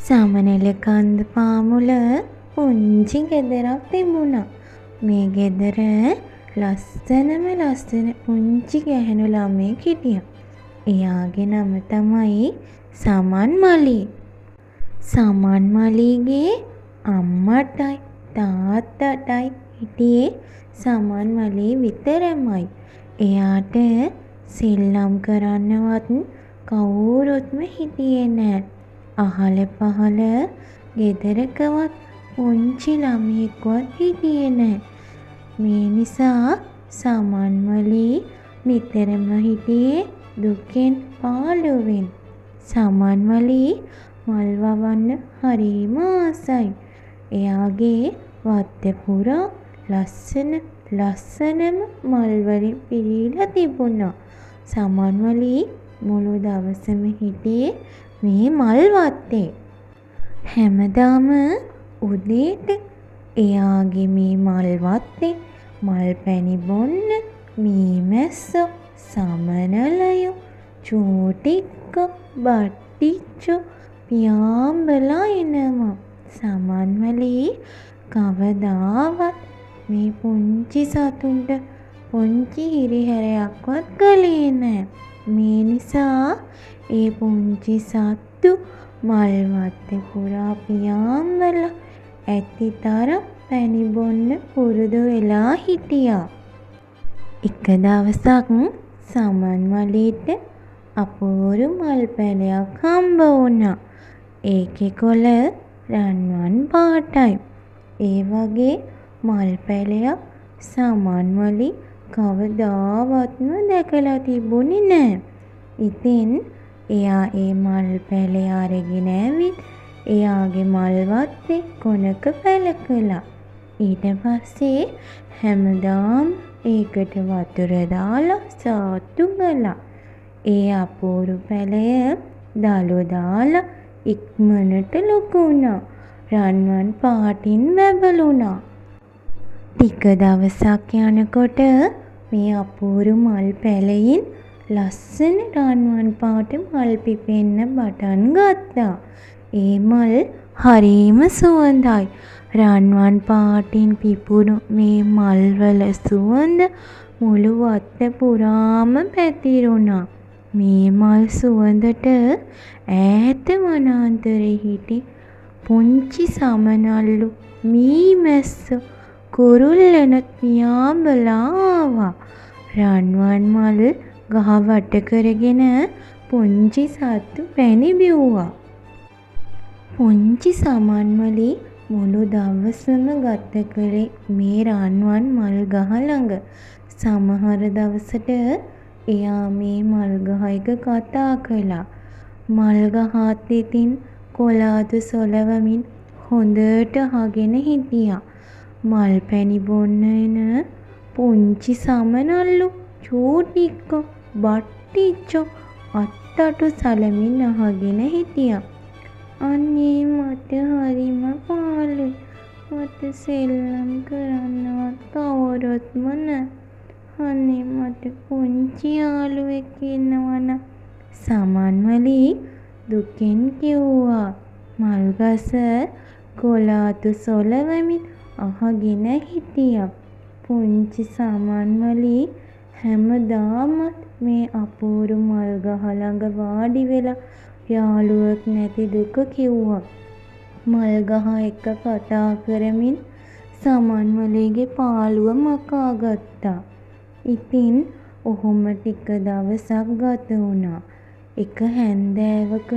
සමනල කන්ද පාමුල පුංචි ගෙදරක් තිබුණා. මේ ගෙදර ලස්සන පුංචි ගැහැණු ළමයෙක් හිටියා. එයාගේ නම තමයි සමන් මලී. සමන් මලීගේ අම්මටයි තාත්තටයි හිටියේ සමන් මලී විතරමයි. එයාට සෙල්ලම් කරන්නවත් කවුරුත්ම හිටියේ නෑ. අහල පහල ගෙදරකවත් පුංචි ළමයෙක්වත් හිටියේ නෑ. මේ නිසා සමන් මලී නිතරම හිටියේ දුකෙන් පාළුවෙන්. සමන් මලී මල් වවන්න හරිම ආසයි. එයාගේ වත්තේ පුරා ලස්සනම මල් වලින් පිරීලා තිබුණා. සමන් මලී මුළු දවසම හිටියේ මේ මල් වත්තේ. හැමදාම උදේට එයාගේ මේ මල් වත්තේ මල් පැණි බොන්න මීමැස්සෝ සමනලයෝ චූටික්කෝ බට්ටිච්චෝ පියාඹලා එනවා. සමන් මලී කවදාවත් මේ පුංචි සතුන්ට පුංචි හිරිහැරයක්වත් කළේ නෑ. මේ නිසා ඒ පුංචි සත්තු මල් වත්තේ පුරා පියාඹලා ඇති තරම් පැණි බොන්න පුරුදු වෙලා හිටියා. එක දවසක් සමන් මලීට අපූරු මල් පැලයක් හම්බ වුණා. ඒකේ කොළ රන්වන් පාටයි. ඒ වගේ මල් පැලයක් සමන් මලී කවදාවත්ම දැකලා තිබුණේ නෑ. ඉතින් එයා ඒ මල් පැලය අරගෙන ඇවිත් එයාගේ මල් වත්තේ කොනක පැල කළා. ඊට පස්සේ හැමදාම ඒකට වතුර දාලා සාත්තු කළා. ඒ අපූරු පැලය දළු දාලා ඉක්මනට ලොකු වුණා. රන්වන් පාටින් බැබළුණා. ටික දවසක් යනකොට මේ අපූරු මල් පැලයෙන් ලස්සන රන්වන් පාට මල් පිපෙන්න පටන් ගත්තා. ඒ මල් හරිම සුවඳයි. රන්වන් පාටින් පිපුණු මේ මල්වල සුවඳ මුළු වත්ත පුරාම පැතිරුණා. මේ මල් සුවඳට ඈත වනාන්තරේ හිටි පුංචි සමනල්ලු මීමැස්සෝ කුරුල්ලනත් පියාඹලා ආවා. රන්වන් මල් ගහ වට කරගෙන පුංචි සත්තු පැණි බිව්වා. පුංචි සමන් මලී මුළු දවසම ගත කළේ මේ රන්වන් මල් ගහ ළඟ. සමහර දවසට එයා මේ මල් ගහ එක කතා කළා. මල් ගහත් ඉතින් කොළාතු සොලවමින් හොඳට අහගෙන හිටියා. මල් පැණි බොන්න එන පුංචි සමනල්ලු චූටික්කෝ බට්ටිච්චෝ අත්තටු සලමින් අහගෙන හිටියා. අනේ මට හරිම පාළුයි. මට සෙල්ලම් කරන්නවත් කවුරුත්ම නෑ. අනේ මට පුංචි යාළුවෙක් ඉන්නවනම් සමන් මලී දුකෙන් කිව්වා. මල්ගස කොළාතු සොලවමින් අහගෙන හිටියා. පුංචි සමන් මලී හැමදාමත් මේ අපූරු මල් ගහ ළඟ වාඩි වෙලා යාළුවෙක් නැති දුක කිව්වා. මල් ගහ එක්ක කතා කරමින් සමන් මලීගේ පාළුව මකා ගත්තා. ඉතින් ඔහොම ටික දවසක් ගත වුණා. එක හැන්දෑවක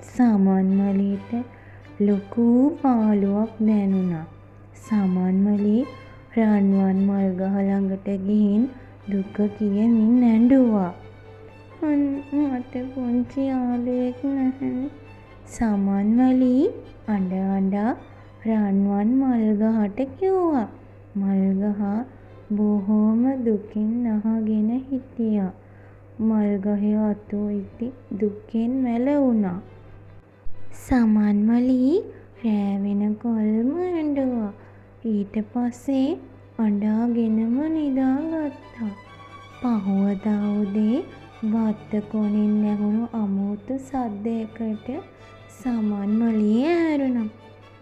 සමන් මලීට ලොකු පාළුවක් දැනුණා. සමන් මලී රන්වන් මල් ගහ ළඟට ගිහින් දුක කියමින් ඇඬුවා. මට පුංචි යාළුවෙක් නැහැ. සමන් මලී අඬ රන්වන් මල් ගහට කිව්වා. මල් ගහ බොහොම දුකින් අහගෙන හිටියා. මල් ගහේ අතු ඉති දුකෙන් මැලවුණා. සමන් මලී රෑ වෙනකොල්ම ඇඬුවා. ඊට පස්සේ අඬාගෙනම නිදාගත්තා. පහුවදා උදේ වත්ත කොනින් ඇහුණු අමුතු සද්දයකට සමන් මලී ඇහැරුණා.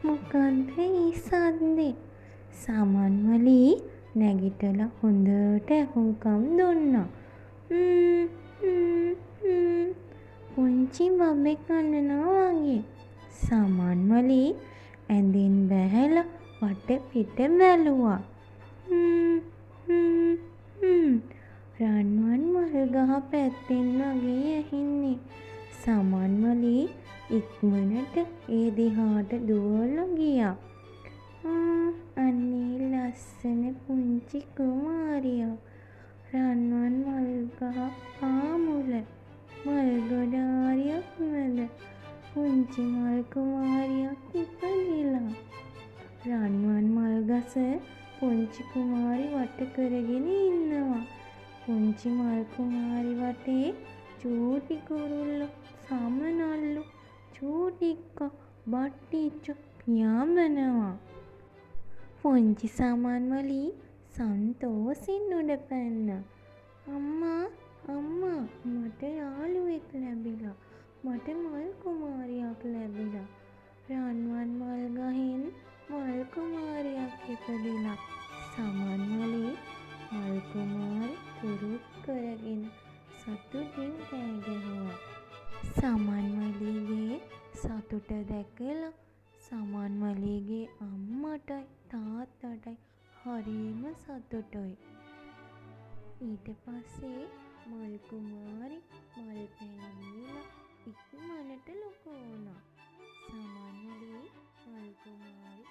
මොකක්ද ඒ සද්දේ? සමන් මලී නැගිටලා හොඳට ඇහුම්කන් දුන්නා. පුංචි බබෙක් අඬනවා වගේ. සමන් මලී ඇඳෙන් බැහැලා වටපිට බැලුවා. රන්වන් මල්ගහ පැත්තෙන් වගේ ඇහෙන්නේ. සමන් මලී ඉක්මනට ඒ දිහාට දුවලා ගියා. අනේ ලස්සන පුංචි කුමාරියා. රන්වන් මල්ගහ පාමුල මල් ගොඩාරියක් මැද පුංචි මල් කුමාරියක් ඉපදිලා. රන්වන් මල්ගස පුංචි කුමාරි වට කරගෙන ඉන්නවා. පුංචි මල් කුමාරි වටේ චූටි කුරුල්ලෝ සමනල්ලු චූටික්කා බට්ටිච්චෝ පියාඹනවා. පුංචි සමන් මලී සන්තෝසෙන් උඩ පැන්නා. අම්මා මට යාළුවෙක් ලැබිලා. මට මල් කුමාරියක් ලැබිලා. රන්වන් මල් ගහෙන් මල් කුමාරියක් ඉපදිලා. සමන් මලී මල් කුමාරි තුරුත් කරගෙන සතුටින් කෑ ගැහුවා. සමන් මලීගේ සතුට දැකලා සමන් මලීගේ අම්මටයි තාත්තටයි හරිම සතුටුයි. ඊට පස්සේ මල් කුමාරි මල් පැනවීලා ඉක්මනට ලොකු වුණා. සමන් මලී මල් කුමාරි